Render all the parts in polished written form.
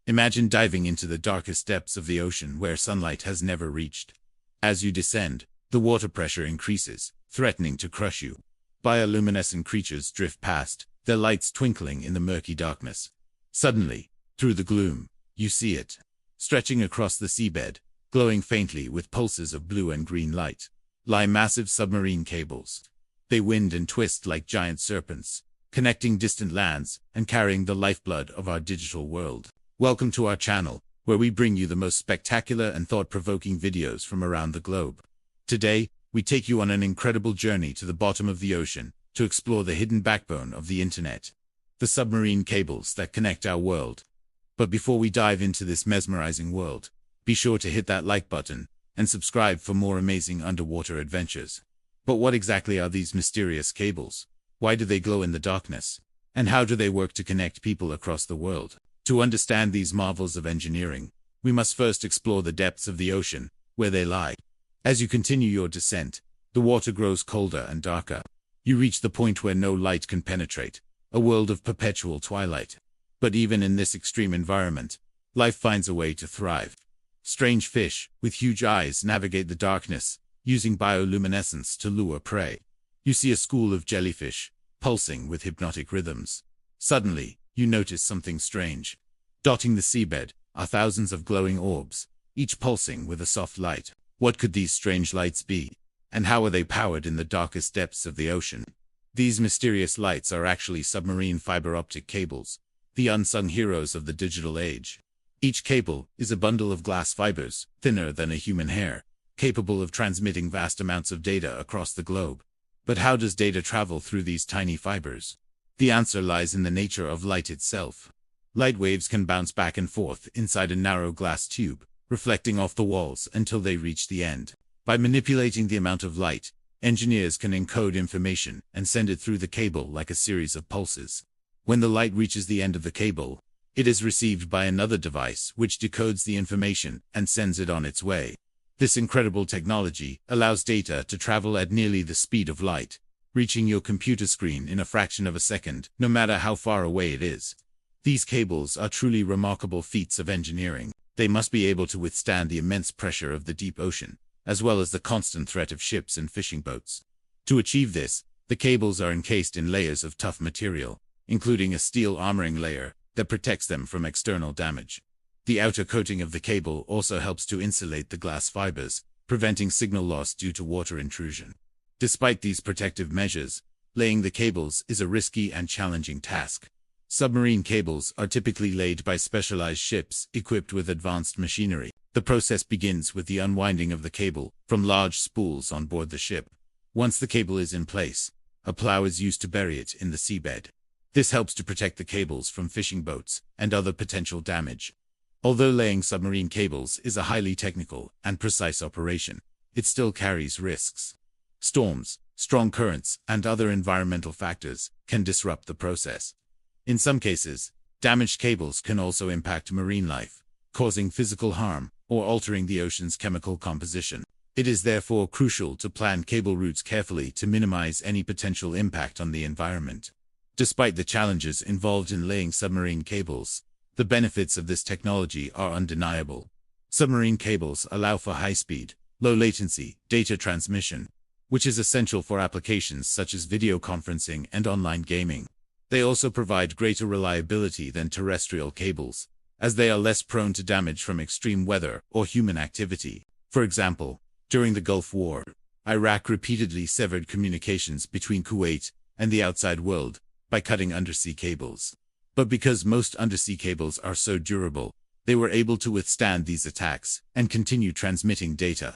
Imagine diving into the darkest depths of the ocean where sunlight has never reached. As you descend, the water pressure increases, threatening to crush you. Bioluminescent creatures drift past, their lights twinkling in the murky darkness. Suddenly, through the gloom, you see it. Stretching across the seabed, glowing faintly with pulses of blue and green light, lie massive submarine cables. They wind and twist like giant serpents, connecting distant lands and carrying the lifeblood of our digital world. Welcome to our channel, where we bring you the most spectacular and thought-provoking videos from around the globe. Today, we take you on an incredible journey to the bottom of the ocean to explore the hidden backbone of the internet, the submarine cables that connect our world. But before we dive into this mesmerizing world, be sure to hit that like button and subscribe for more amazing underwater adventures. But what exactly are these mysterious cables? Why do they glow in the darkness? And how do they work to connect people across the world? To understand these marvels of engineering, we must first explore the depths of the ocean, where they lie. As you continue your descent, the water grows colder and darker. You reach the point where no light can penetrate, a world of perpetual twilight. But even in this extreme environment, life finds a way to thrive. Strange fish, with huge eyes, navigate the darkness, using bioluminescence to lure prey. You see a school of jellyfish, pulsing with hypnotic rhythms. Suddenly, you notice something strange. Dotting the seabed are thousands of glowing orbs, each pulsing with a soft light. What could these strange lights be? And how are they powered in the darkest depths of the ocean? These mysterious lights are actually submarine fiber optic cables, the unsung heroes of the digital age. Each cable is a bundle of glass fibers, thinner than a human hair, capable of transmitting vast amounts of data across the globe. But how does data travel through these tiny fibers? The answer lies in the nature of light itself. Light waves can bounce back and forth inside a narrow glass tube, reflecting off the walls until they reach the end. By manipulating the amount of light, engineers can encode information and send it through the cable like a series of pulses. When the light reaches the end of the cable, it is received by another device which decodes the information and sends it on its way. This incredible technology allows data to travel at nearly the speed of light, reaching your computer screen in a fraction of a second, no matter how far away it is. These cables are truly remarkable feats of engineering. They must be able to withstand the immense pressure of the deep ocean, as well as the constant threat of ships and fishing boats. To achieve this, the cables are encased in layers of tough material, including a steel armoring layer that protects them from external damage. The outer coating of the cable also helps to insulate the glass fibers, preventing signal loss due to water intrusion. Despite these protective measures, laying the cables is a risky and challenging task. Submarine cables are typically laid by specialized ships equipped with advanced machinery. The process begins with the unwinding of the cable from large spools on board the ship. Once the cable is in place, a plow is used to bury it in the seabed. This helps to protect the cables from fishing boats and other potential damage. Although laying submarine cables is a highly technical and precise operation, it still carries risks. Storms, strong currents, and other environmental factors can disrupt the process. In some cases, damaged cables can also impact marine life, causing physical harm or altering the ocean's chemical composition. It is therefore crucial to plan cable routes carefully to minimize any potential impact on the environment. Despite the challenges involved in laying submarine cables, the benefits of this technology are undeniable. Submarine cables allow for high-speed, low-latency data transmission, which is essential for applications such as video conferencing and online gaming. They also provide greater reliability than terrestrial cables, as they are less prone to damage from extreme weather or human activity. For example, during the Gulf War, Iraq repeatedly severed communications between Kuwait and the outside world by cutting undersea cables. But because most undersea cables are so durable, they were able to withstand these attacks and continue transmitting data.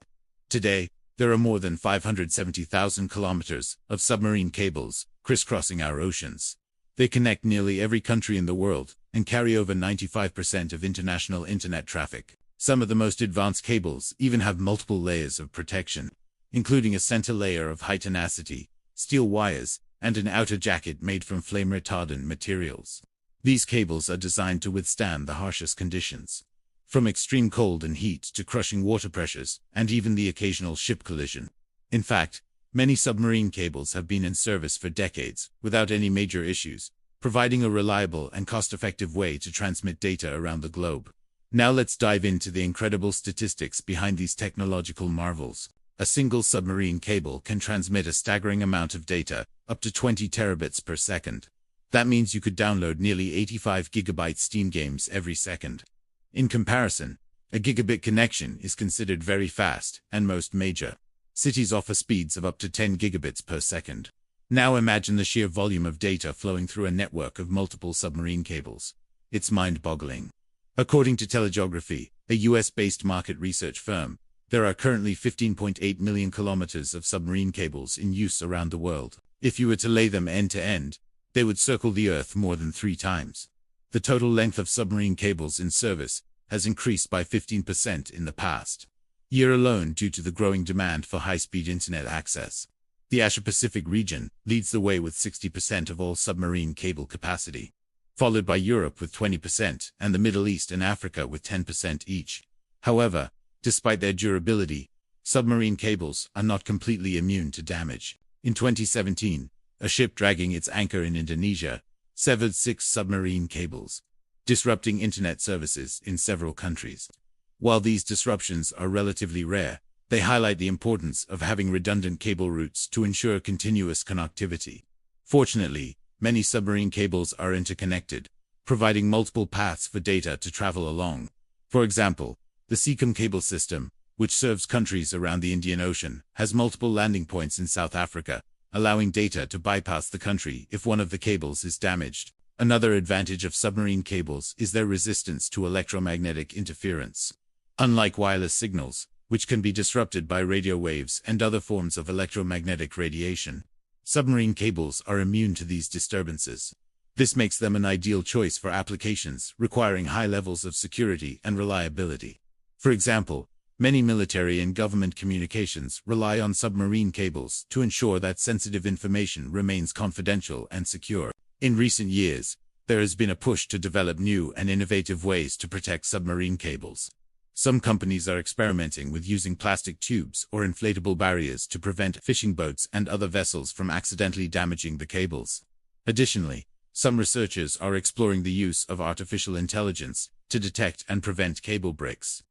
Today, there are more than 570,000 kilometers of submarine cables crisscrossing our oceans. They connect nearly every country in the world and carry over 95% of international internet traffic. Some of the most advanced cables even have multiple layers of protection, including a center layer of high tenacity, steel wires, and an outer jacket made from flame-retardant materials. These cables are designed to withstand the harshest conditions, from extreme cold and heat to crushing water pressures and even the occasional ship collision. In fact, many submarine cables have been in service for decades without any major issues, providing a reliable and cost-effective way to transmit data around the globe. Now let's dive into the incredible statistics behind these technological marvels. A single submarine cable can transmit a staggering amount of data, up to 20 terabits per second. That means you could download nearly 85 gigabyte Steam games every second. In comparison, a gigabit connection is considered very fast, and most major cities offer speeds of up to 10 gigabits per second. Now imagine the sheer volume of data flowing through a network of multiple submarine cables. It's mind-boggling. According to Telegeography, a US-based market research firm, there are currently 15.8 million kilometers of submarine cables in use around the world. If you were to lay them end to end, they would circle the Earth more than 3 times. The total length of submarine cables in service has increased by 15% in the past year alone due to the growing demand for high-speed internet access. The Asia-Pacific region leads the way with 60% of all submarine cable capacity, followed by Europe with 20% and the Middle East and Africa with 10% each. However, despite their durability, submarine cables are not completely immune to damage. In 2017, a ship dragging its anchor in Indonesia severed 6 submarine cables, disrupting internet services in several countries. While these disruptions are relatively rare, they highlight the importance of having redundant cable routes to ensure continuous connectivity. Fortunately, many submarine cables are interconnected, providing multiple paths for data to travel along. For example, the Seacom cable system, which serves countries around the Indian Ocean, has multiple landing points in South Africa, allowing data to bypass the country if one of the cables is damaged. Another advantage of submarine cables is their resistance to electromagnetic interference. Unlike wireless signals, which can be disrupted by radio waves and other forms of electromagnetic radiation, submarine cables are immune to these disturbances. This makes them an ideal choice for applications requiring high levels of security and reliability. For example, many military and government communications rely on submarine cables to ensure that sensitive information remains confidential and secure. In recent years, there has been a push to develop new and innovative ways to protect submarine cables. Some companies are experimenting with using plastic tubes or inflatable barriers to prevent fishing boats and other vessels from accidentally damaging the cables. Additionally, some researchers are exploring the use of artificial intelligence to detect and prevent cable breaks.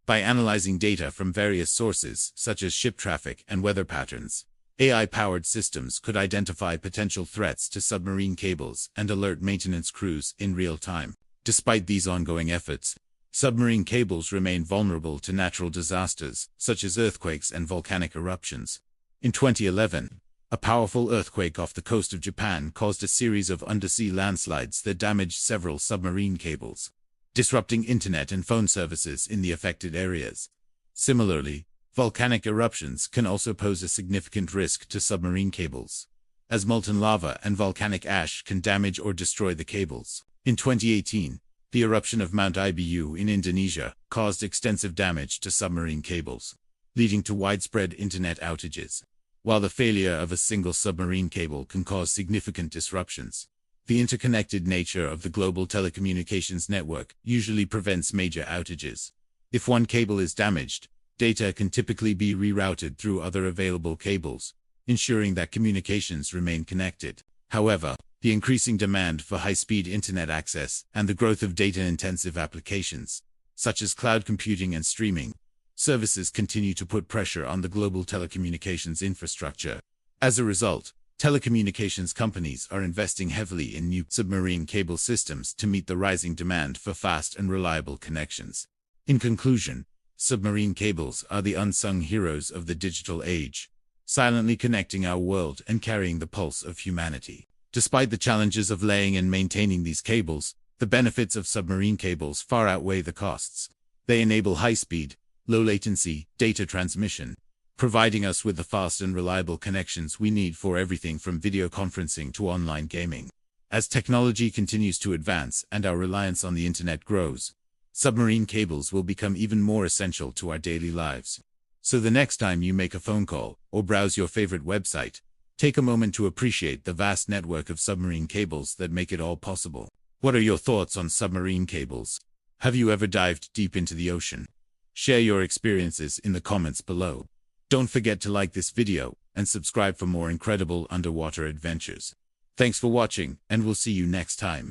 By analyzing data from various sources, such as ship traffic and weather patterns, AI-powered systems could identify potential threats to submarine cables and alert maintenance crews in real time. Despite these ongoing efforts, submarine cables remain vulnerable to natural disasters, such as earthquakes and volcanic eruptions. In 2011, a powerful earthquake off the coast of Japan caused a series of undersea landslides that damaged several submarine cables, disrupting internet and phone services in the affected areas. Similarly, volcanic eruptions can also pose a significant risk to submarine cables, as molten lava and volcanic ash can damage or destroy the cables. In 2018, the eruption of Mount Ibu in Indonesia caused extensive damage to submarine cables, leading to widespread internet outages. While the failure of a single submarine cable can cause significant disruptions, the interconnected nature of the global telecommunications network usually prevents major outages. If one cable is damaged, data can typically be rerouted through other available cables, ensuring that communications remain connected. However, the increasing demand for high-speed internet access and the growth of data-intensive applications, such as cloud computing and streaming services, continue to put pressure on the global telecommunications infrastructure. As a result, telecommunications companies are investing heavily in new submarine cable systems to meet the rising demand for fast and reliable connections. In conclusion, submarine cables are the unsung heroes of the digital age, silently connecting our world and carrying the pulse of humanity. Despite the challenges of laying and maintaining these cables, the benefits of submarine cables far outweigh the costs. They enable high-speed, low-latency data transmission, providing us with the fast and reliable connections we need for everything from video conferencing to online gaming. As technology continues to advance and our reliance on the internet grows, submarine cables will become even more essential to our daily lives. So the next time you make a phone call or browse your favorite website, take a moment to appreciate the vast network of submarine cables that make it all possible. What are your thoughts on submarine cables? Have you ever dived deep into the ocean? Share your experiences in the comments below. Don't forget to like this video and subscribe for more incredible underwater adventures. Thanks for watching, and we'll see you next time.